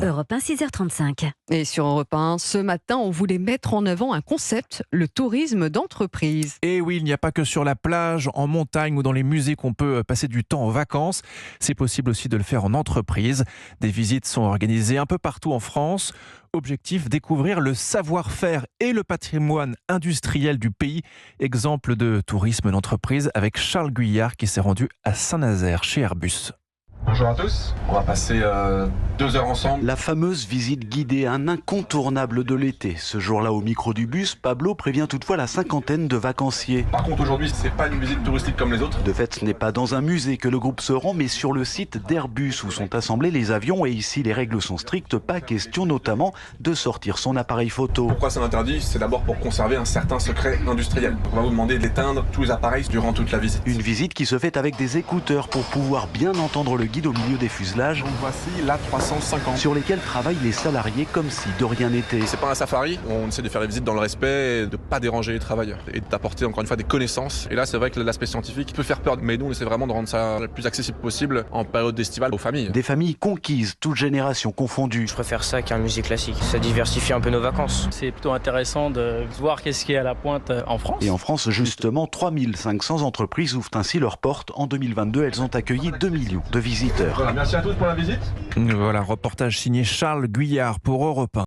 Europe 1, 6h35. Et sur Europe 1, ce matin, on voulait mettre en avant un concept, le tourisme d'entreprise. Et oui, il n'y a pas que sur la plage, en montagne ou dans les musées qu'on peut passer du temps en vacances. C'est possible aussi de le faire en entreprise. Des visites sont organisées un peu partout en France. Objectif, découvrir le savoir-faire et le patrimoine industriel du pays. Exemple de tourisme d'entreprise avec Charles Guyard qui s'est rendu à Saint-Nazaire chez Airbus. Bonjour à tous, on va passer 2 heures ensemble. La fameuse visite guidée, un incontournable de l'été. Ce jour-là, au micro du bus, Pablo prévient toutefois la cinquantaine de vacanciers. Par contre, aujourd'hui, c'est pas une visite touristique comme les autres. De fait, ce n'est pas dans un musée que le groupe se rend, mais sur le site d'Airbus où sont assemblés les avions. Et ici, les règles sont strictes, pas question notamment de sortir son appareil photo. Pourquoi c'est interdit? C'est d'abord pour conserver un certain secret industriel. On va vous demander d'éteindre tous les appareils durant toute la visite. Une visite qui se fait avec des écouteurs pour pouvoir bien entendre le guide au milieu des fuselages. Donc voici l'A350. Sur lesquels travaillent les salariés comme si de rien n'était. C'est pas un safari, on essaie de faire les visites dans le respect et de pas déranger les travailleurs et d'apporter encore une fois des connaissances. Et là c'est vrai que l'aspect scientifique peut faire peur, mais nous on essaie vraiment de rendre ça le plus accessible possible en période estivale aux familles. Des familles conquises, toutes générations confondues. Je préfère ça qu'un musée classique, ça diversifie un peu nos vacances. C'est plutôt intéressant de voir qu'est-ce qui est à la pointe en France. Et en France justement, 3500 entreprises ouvrent ainsi leurs portes. En 2022, elles ont accueilli 2 millions de visiteurs. Voilà, merci à tous pour la visite. Voilà, reportage signé Charles Guyard pour Europe 1.